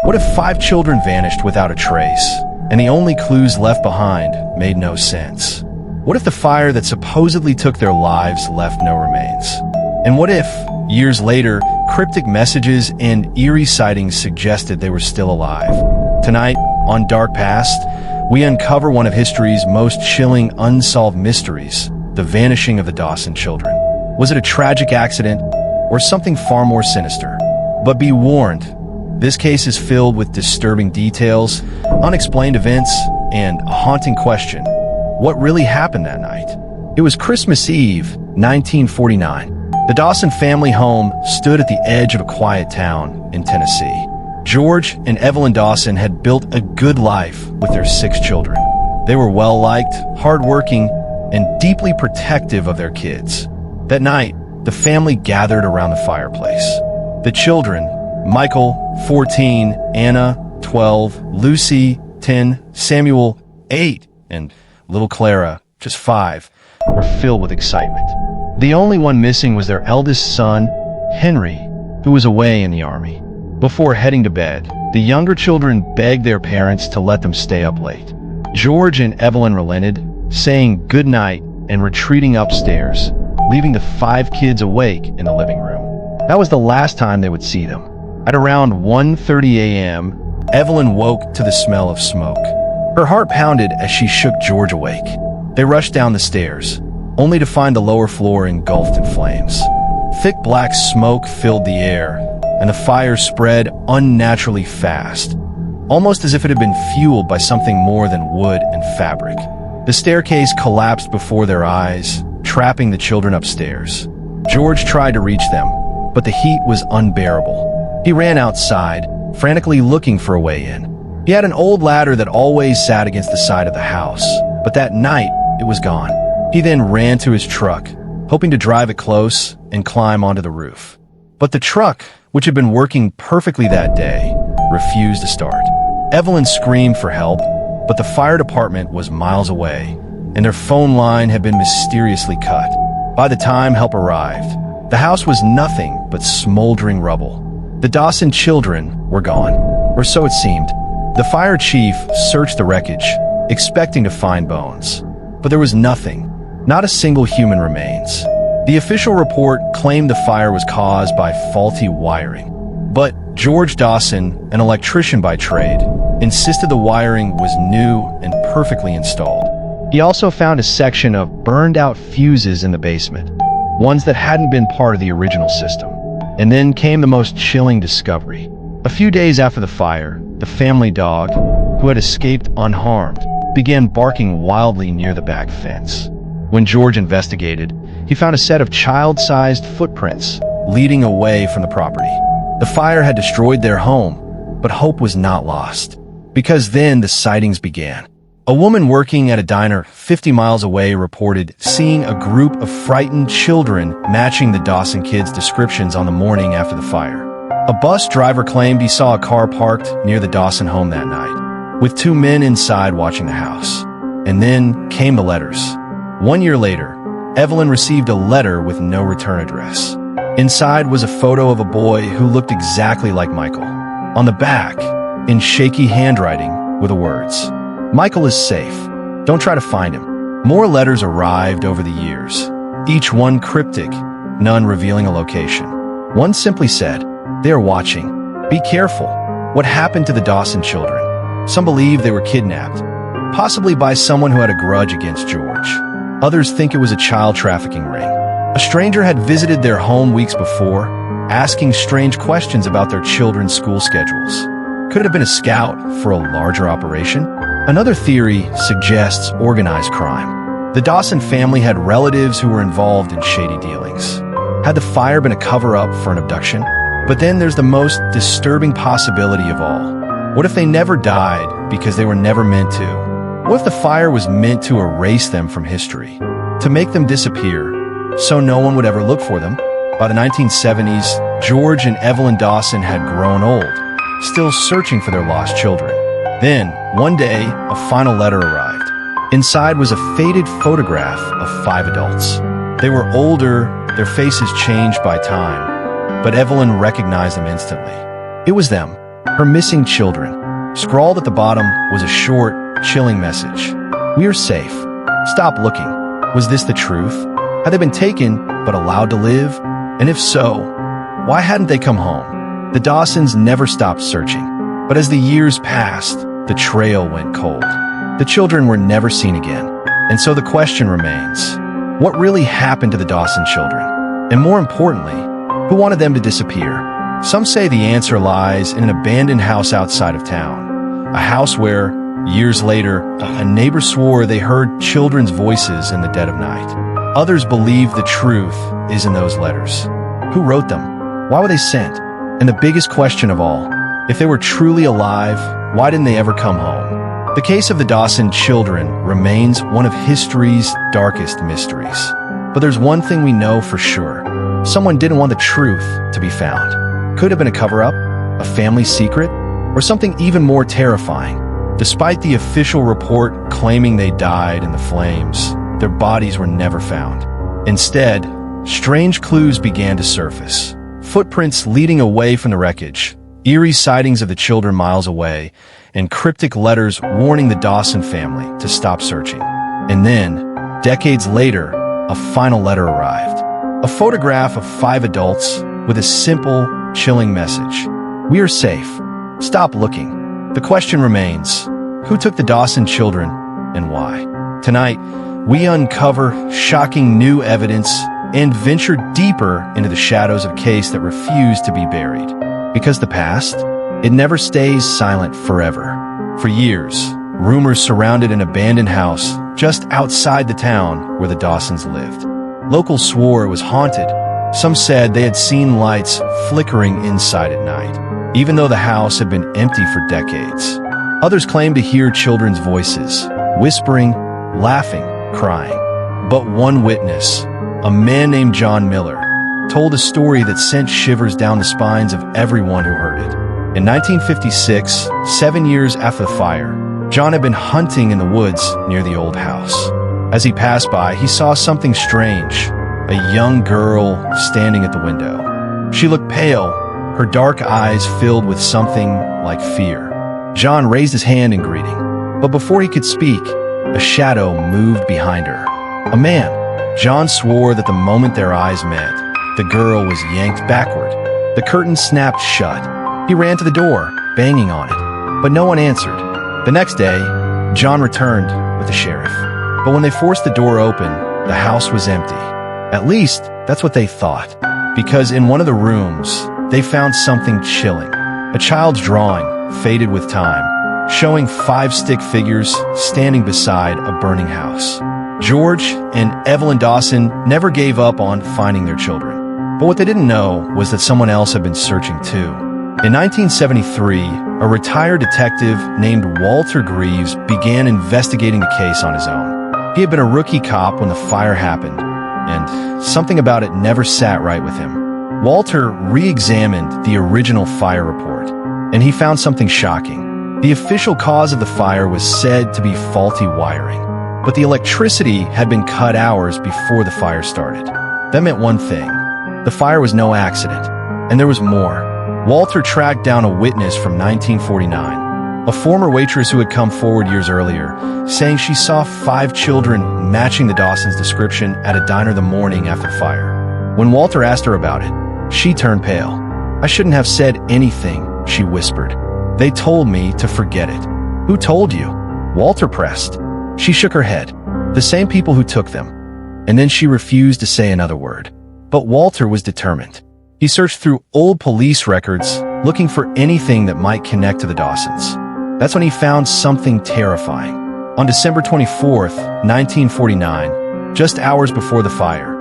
What if 5 children vanished without a trace, and the only clues left behind made no sense? What if the fire that supposedly took their lives left no remains? And what if, years later, cryptic messages and eerie sightings suggested they were still alive? Tonight, on Dark Past, we uncover one of history's most chilling unsolved mysteries, the vanishing of the Dawson children. Was it a tragic accident, or something far more sinister? But be warned, this case is filled with disturbing details, unexplained events, and a haunting question. What really happened that night? It was Christmas Eve, 1949. The Dawson family home stood at the edge of a quiet town in Tennessee. George and Evelyn Dawson had built a good life with their 6 children. They were well-liked, hardworking, and deeply protective of their kids. That night, the family gathered around the fireplace. The children, Michael, 14, Anna, 12, Lucy, 10, Samuel, 8, and little Clara, just 5, were filled with excitement. The only one missing was their eldest son, Henry, who was away in the army. Before heading to bed, the younger children begged their parents to let them stay up late. George and Evelyn relented, saying good night and retreating upstairs, leaving the 5 kids awake in the living room. That was the last time they would see them. At around 1:30 a.m., Evelyn woke to the smell of smoke. Her heart pounded as she shook George awake. They rushed down the stairs, only to find the lower floor engulfed in flames. Thick black smoke filled the air, and the fire spread unnaturally fast, almost as if it had been fueled by something more than wood and fabric. The staircase collapsed before their eyes, trapping the children upstairs. George tried to reach them, but the heat was unbearable. He ran outside, frantically looking for a way in. He had an old ladder that always sat against the side of the house, but that night it was gone. He then ran to his truck, hoping to drive it close and climb onto the roof. But the truck, which had been working perfectly that day, refused to start. Evelyn screamed for help, but the fire department was miles away, and their phone line had been mysteriously cut. By the time help arrived, the house was nothing but smoldering rubble. The Dawson children were gone, or so it seemed. The fire chief searched the wreckage, expecting to find bones. But there was nothing, not a single human remains. The official report claimed the fire was caused by faulty wiring. But George Dawson, an electrician by trade, insisted the wiring was new and perfectly installed. He also found a section of burned-out fuses in the basement, ones that hadn't been part of the original system. And then came the most chilling discovery. A few days after the fire, the family dog, who had escaped unharmed, began barking wildly near the back fence. When George investigated, he found a set of child-sized footprints leading away from the property. The fire had destroyed their home, but hope was not lost, because then the sightings began. A woman working at a diner 50 miles away reported seeing a group of frightened children matching the Dawson kids' descriptions on the morning after the fire. A bus driver claimed he saw a car parked near the Dawson home that night, with 2 men inside watching the house. And then came the letters. 1 year later, Evelyn received a letter with no return address. Inside was a photo of a boy who looked exactly like Michael. On the back, in shaky handwriting, were the words, "Michael is safe. Don't try to find him." More letters arrived over the years, each one cryptic, none revealing a location. One simply said, "They are watching. Be careful. What happened to the Dawson children?" Some believe they were kidnapped, possibly by someone who had a grudge against George. Others think it was a child trafficking ring. A stranger had visited their home weeks before, asking strange questions about their children's school schedules. Could it have been a scout for a larger operation? Another theory suggests organized crime. The Dawson family had relatives who were involved in shady dealings. Had the fire been a cover-up for an abduction? But then there's the most disturbing possibility of all. What if they never died because they were never meant to? What if the fire was meant to erase them from history? To make them disappear, so no one would ever look for them? By the 1970s, George and Evelyn Dawson had grown old, still searching for their lost children. Then, one day, a final letter arrived. Inside was a faded photograph of 5 adults. They were older, their faces changed by time, but Evelyn recognized them instantly. It was them, her missing children. Scrawled at the bottom was a short, chilling message. "We are safe. Stop looking." Was this the truth? Had they been taken, but allowed to live? And if so, why hadn't they come home? The Dawsons never stopped searching. But as the years passed, the trail went cold. The children were never seen again. And so the question remains, what really happened to the Dawson children? And more importantly, who wanted them to disappear? Some say the answer lies in an abandoned house outside of town. A house where, years later, a neighbor swore they heard children's voices in the dead of night. Others believe the truth is in those letters. Who wrote them? Why were they sent? And the biggest question of all, if they were truly alive, why didn't they ever come home? The case of the Dawson children remains one of history's darkest mysteries. But there's one thing we know for sure. Someone didn't want the truth to be found. Could have been a cover-up, a family secret, or something even more terrifying. Despite the official report claiming they died in the flames, their bodies were never found. Instead, strange clues began to surface. Footprints leading away from the wreckage, eerie sightings of the children miles away, and cryptic letters warning the Dawson family to stop searching. And then, decades later, a final letter arrived. A photograph of 5 adults with a simple, chilling message. "We are safe. Stop looking." The question remains, who took the Dawson children and why? Tonight, we uncover shocking new evidence and venture deeper into the shadows of a case that refused to be buried. Because the past, it never stays silent forever. For years, rumors surrounded an abandoned house just outside the town where the Dawsons lived. Locals swore it was haunted. Some said they had seen lights flickering inside at night, even though the house had been empty for decades. Others claimed to hear children's voices, whispering, laughing, crying. But one witness, a man named John Miller, told a story that sent shivers down the spines of everyone who heard it. In 1956, 7 years after the fire, John had been hunting in the woods near the old house. As he passed by, he saw something strange, a young girl standing at the window. She looked pale, her dark eyes filled with something like fear. John raised his hand in greeting, but before he could speak, a shadow moved behind her. A man. John swore that the moment their eyes met, the girl was yanked backward. The curtain snapped shut. He ran to the door, banging on it, but no one answered. The next day, John returned with the sheriff. But when they forced the door open, the house was empty. At least, that's what they thought. Because in one of the rooms, they found something chilling. A child's drawing, faded with time, showing 5 stick figures standing beside a burning house. George and Evelyn Dawson never gave up on finding their children. But what they didn't know was that someone else had been searching too. In 1973, a retired detective named Walter Greaves began investigating the case on his own. He had been a rookie cop when the fire happened, and something about it never sat right with him. Walter re-examined the original fire report, and he found something shocking. The official cause of the fire was said to be faulty wiring, but the electricity had been cut hours before the fire started. That meant one thing: the fire was no accident, and there was more. Walter tracked down a witness from 1949, a former waitress who had come forward years earlier, saying she saw 5 children matching the Dawsons' description at a diner the morning after fire. When Walter asked her about it, she turned pale. "I shouldn't have said anything," she whispered. "They told me to forget it." "Who told you?" Walter pressed. She shook her head. "The same people who took them." And then she refused to say another word. But Walter was determined. He searched through old police records, looking for anything that might connect to the Dawsons. That's when he found something terrifying. On December 24th, 1949, just hours before the fire,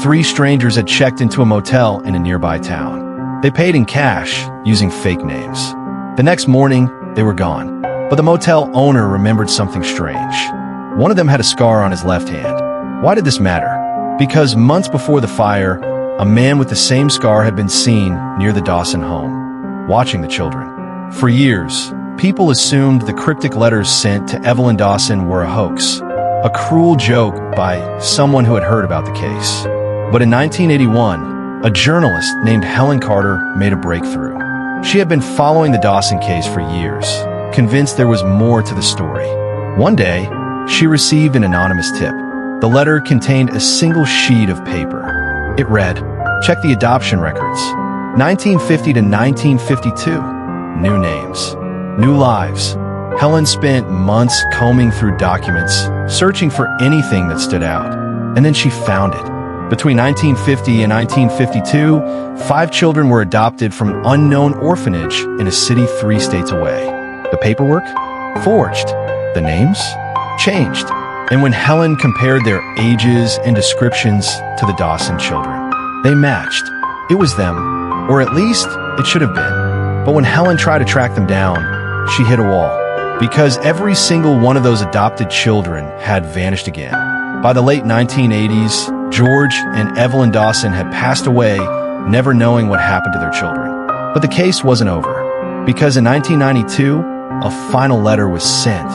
3 strangers had checked into a motel in a nearby town. They paid in cash, using fake names. The next morning, they were gone. But the motel owner remembered something strange. One of them had a scar on his left hand. Why did this matter? Because months before the fire, a man with the same scar had been seen near the Dawson home, watching the children. For years, people assumed the cryptic letters sent to Evelyn Dawson were a hoax, a cruel joke by someone who had heard about the case. But in 1981, a journalist named Helen Carter made a breakthrough. She had been following the Dawson case for years, convinced there was more to the story. One day, she received an anonymous tip. The letter contained a single sheet of paper. It read, "Check the adoption records. 1950 to 1952. New names. New lives." Helen spent months combing through documents, searching for anything that stood out. And then she found it. Between 1950 and 1952, 5 children were adopted from an unknown orphanage in a city 3 states away. The paperwork? Forged. The names? Changed. And when Helen compared their ages and descriptions to the Dawson children, they matched. It was them, or at least it should have been. But when Helen tried to track them down, she hit a wall. Because every single one of those adopted children had vanished again. By the late 1980s, George and Evelyn Dawson had passed away, never knowing what happened to their children. But the case wasn't over, because in 1992, a final letter was sent.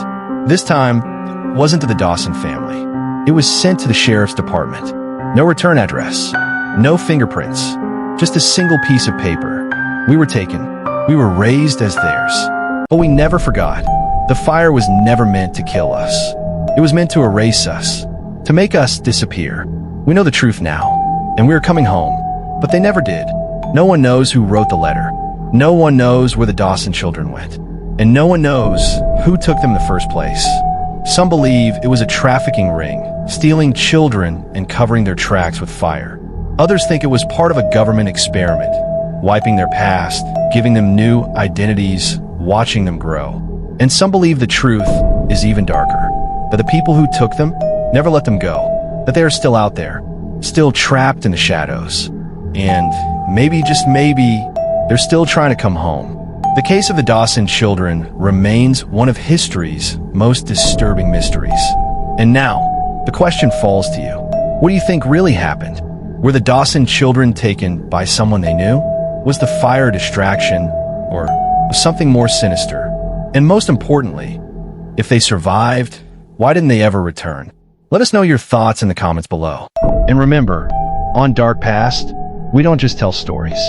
This time, it wasn't to the Dawson family. It was sent to the sheriff's department. No return address, no fingerprints, just a single piece of paper. We were taken. We were raised as theirs. But we never forgot. The fire was never meant to kill us. It was meant to erase us, to make us disappear. We know the truth now, and we're coming home. But they never did. No one knows who wrote the letter. No one knows where the Dawson children went. And no one knows who took them in the first place. Some believe it was a trafficking ring, stealing children and covering their tracks with fire. Others think it was part of a government experiment, wiping their past, giving them new identities, watching them grow. And some believe the truth is even darker, that the people who took them never let them go, that they are still out there, still trapped in the shadows. And maybe, just maybe, they're still trying to come home. The case of the Dawson children remains one of history's most disturbing mysteries. And now, the question falls to you. What do you think really happened? Were the Dawson children taken by someone they knew? Was the fire a distraction, or was something more sinister? And most importantly, if they survived, why didn't they ever return? Let us know your thoughts in the comments below. And remember, on Dark Past, we don't just tell stories.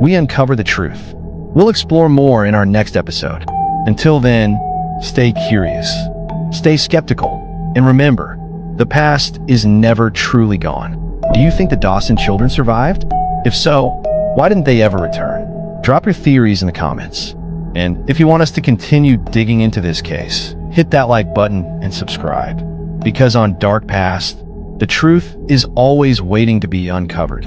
We uncover the truth. We'll explore more in our next episode. Until then, stay curious, stay skeptical, and remember, the past is never truly gone. Do you think the Dawson children survived? If so, why didn't they ever return? Drop your theories in the comments. And if you want us to continue digging into this case, hit that like button and subscribe. Because on Dark Past, the truth is always waiting to be uncovered.